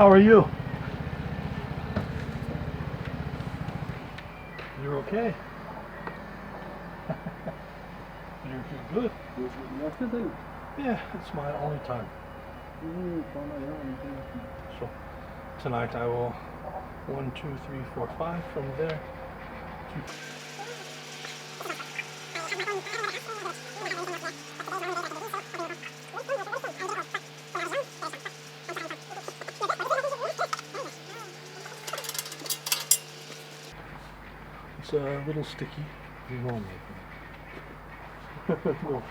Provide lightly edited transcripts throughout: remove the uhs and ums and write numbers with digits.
How are you? You're okay. You're good. Yesterday? Yeah, it's my only time. So tonight I will 1, 2, 3, 4, 5 from there. It's a little sticky. You won't make it. No.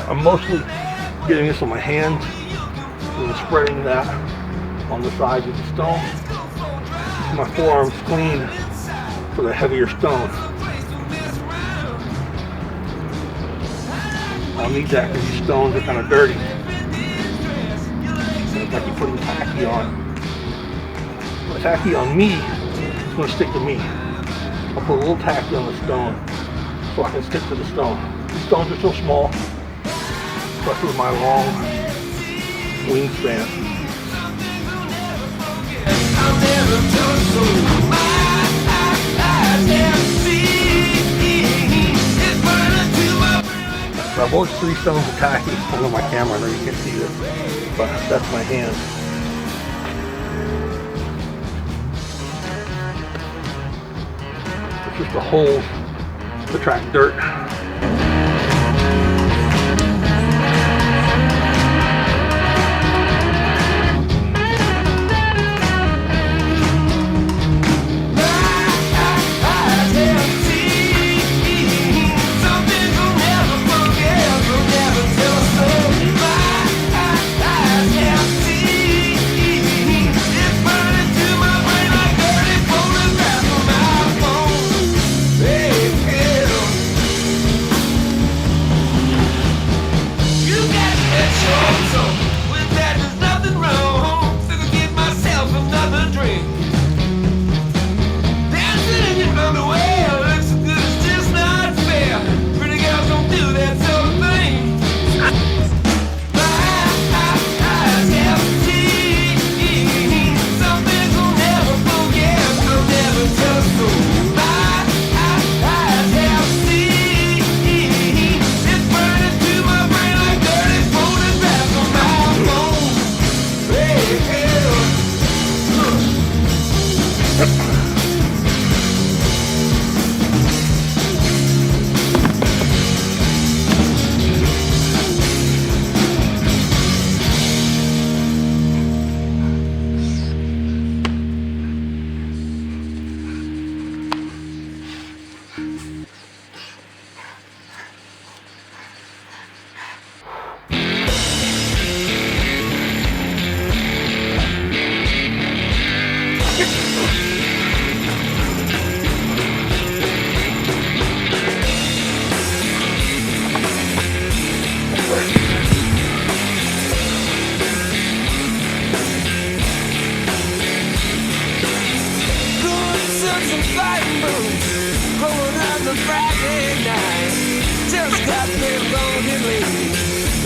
I'm mostly getting this on my hands and spreading that on the sides of the stone. My forearm's clean for the heavier stone. I'll need that because these stones are kind of dirty. It's like you're putting tacky on. The tacky on me is going to stick to me. I'll put a little tacky on the stone so I can stick to the stone. These stones are so small. Especially with my long wingspan. I've always 3 stones of tacky under my camera. I know you can't see this, but that's my hand. It's just a hole to track dirt.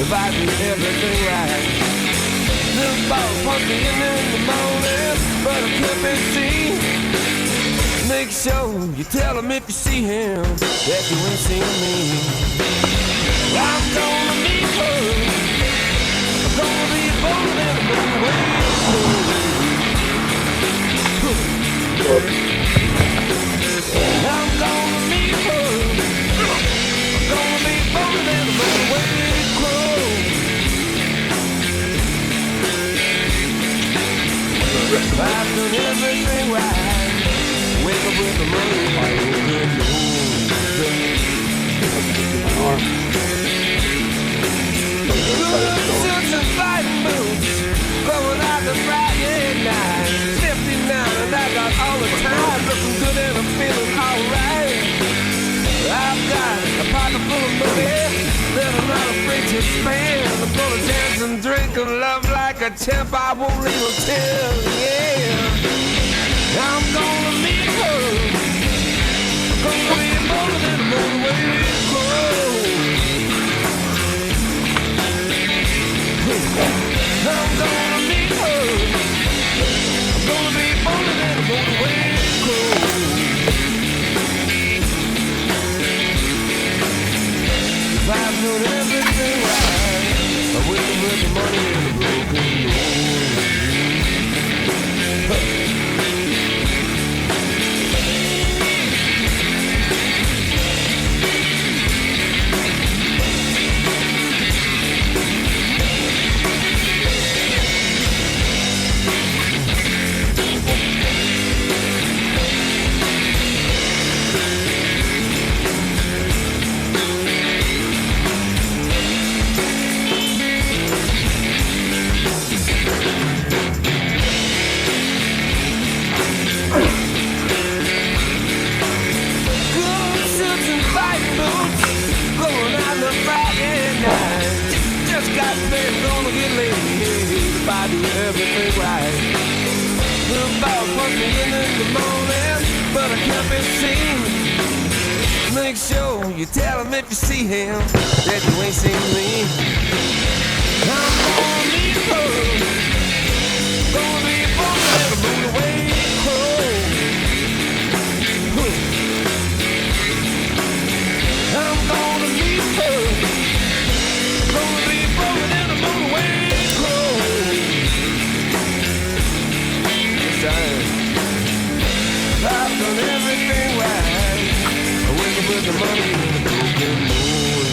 if I do everything right. The boss wants me in the morning, but I can't be seen. Make sure you tell him if you see him that you ain't seen me. I'm gonna meet her. I'm gonna be bold and I'm gonna meet her. I'm gonna be bold and I've done everything right. Wake up with the money, good suits and fighting boots, going out to Friday night. 59 and I got all the time, looking good and I'm feeling alright. I've got a pocket full of money that I'm not afraid to spend. I'm gonna dance and drink and love like a champ. I won't leave a tear, yeah. I'm gonna meet her. I'm gonna be bolder than the way it grows. I'm gonna meet her. I'm gonna be bolder than the way it grows. If I've done everything right, I wake up with the money in the broken everything right. The boss wants me in the morning, but I can't be seen. Make sure you tell him if you see him that you ain't seen me. I'm gonna meet her. Gonna be born and move away cold. I'm gonna meet her. Gonna be born and move away cold. I've done everything right. I wake up with the money in the broken moon.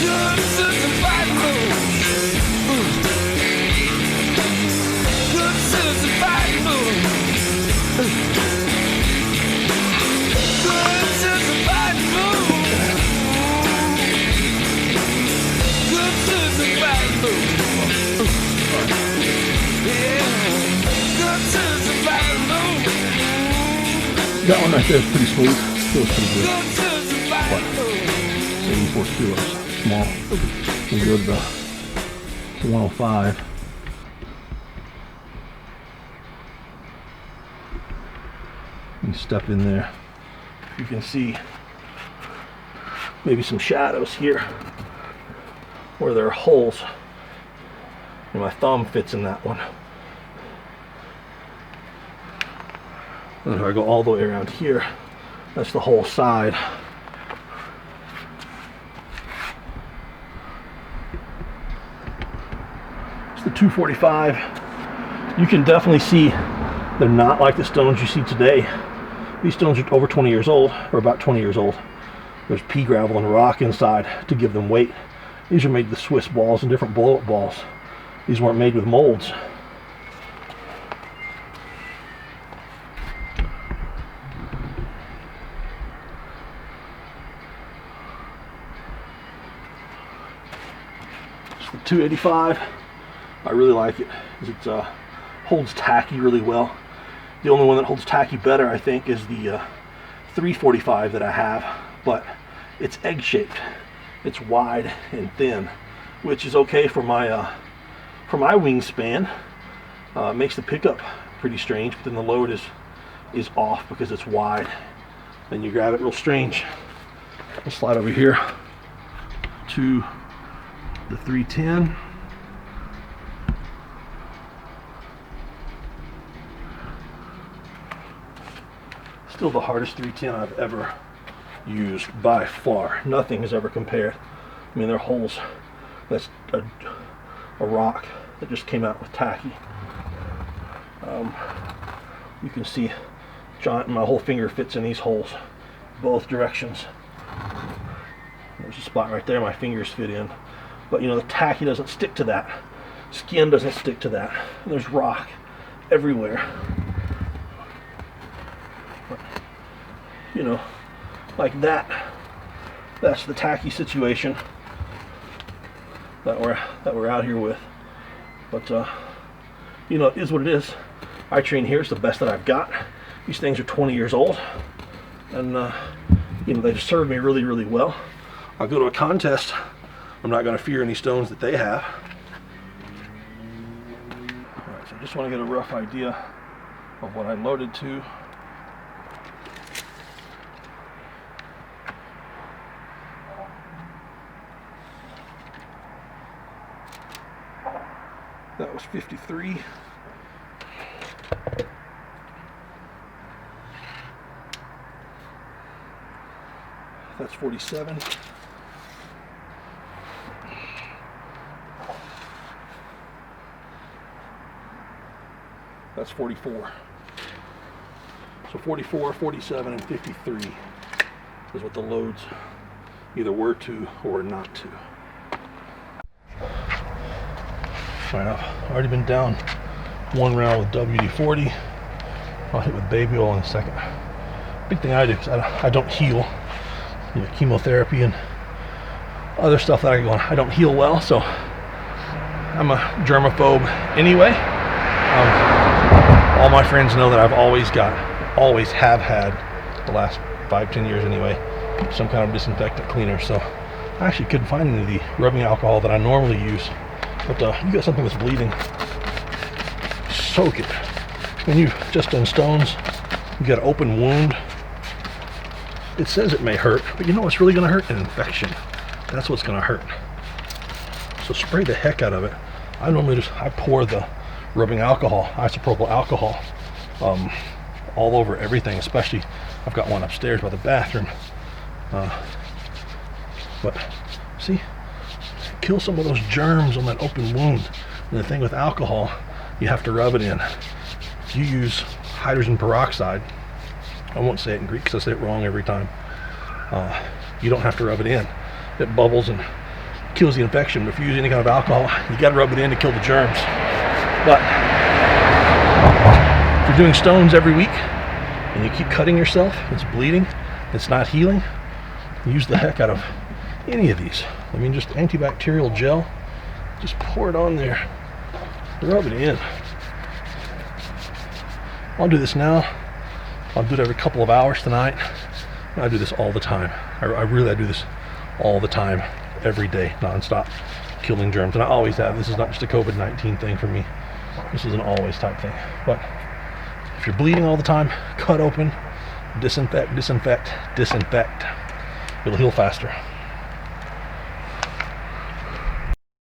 Good suits and fighting moves. Good suits and fighting moves. Good suits and fighting moves. Good suits and fighting moves. That one right there is pretty smooth. Feels pretty good. What? 84 kilos. Small. We'll go to the 105. And step in there. You can see maybe some shadows here where there are holes. And my thumb fits in that one. And if I go all the way around here, that's the whole side. It's the 245. You can definitely see they're not like the stones you see today. These stones are over 20 years old, or about 20 years old. There's pea gravel and rock inside to give them weight. These are made with Swiss balls and different blow-up balls. These weren't made with molds. It's the 285. I really like it. It holds tacky really well. The only one that holds tacky better, I think, is the 345 that I have, but it's egg-shaped. It's wide and thin, which is okay for my wingspan. Makes the pickup pretty strange, but then the load is off because it's wide. Then you grab it real strange. We'll slide over here to the 310. Still the hardest 310 I've ever used by far. Nothing has ever compared. I mean, there are holes. That's a rock that just came out with tacky. You can see my whole finger fits in these holes, both directions. There's a spot right there my fingers fit in. But you know, the tacky doesn't stick to that. Skin doesn't stick to that. And there's rock everywhere. But, you know, like that. That's the tacky situation that we're out here with. But you know, it is what it is. I-Train here is the best that I've got. These things are 20 years old, and you know, they've served me really, really well. I'll go to a contest. I'm not going to fear any stones that they have. All right, so I just want to get a rough idea of what I loaded to. That was 53. That's 47. That's 44. So 44, 47, and 53 is what the loads either were to or not to. All right, I've already been down one round with WD-40. I'll hit with baby oil in a second. Big thing I do is I don't heal. You know, chemotherapy and other stuff that I go on. I don't heal well, so I'm a germaphobe anyway. All my friends know that I've always have had, the last 5-10 years anyway, some kind of disinfectant cleaner. So I actually couldn't find any of the rubbing alcohol that I normally use. But you got something that's bleeding, soak it. When you've just done stones, you got an open wound. It says it may hurt, but you know what's really going to hurt? An infection. That's what's going to hurt. So spray the heck out of it. I normally I pour the rubbing alcohol, isopropyl alcohol, all over everything. Especially, I've got one upstairs by the bathroom. But see, kill some of those germs on that open wound. And the thing with alcohol, you have to rub it in. If you use hydrogen peroxide, I won't say it in Greek because I say it wrong every time. You don't have to rub it in. It bubbles and kills the infection. But if you use any kind of alcohol, you got to rub it in to kill the germs. But if you're doing stones every week and you keep cutting yourself, it's bleeding, it's not healing, use the heck out of any of these. I mean, just antibacterial gel, just pour it on there, rub it in. I'll do this now. I'll do it every couple of hours tonight. I do this all the time. I do this all the time, every day, nonstop, killing germs. And I always have. This is not just a COVID-19 thing for me. This is an always type thing. But if you're bleeding all the time, cut open, disinfect, disinfect, disinfect. It'll heal faster.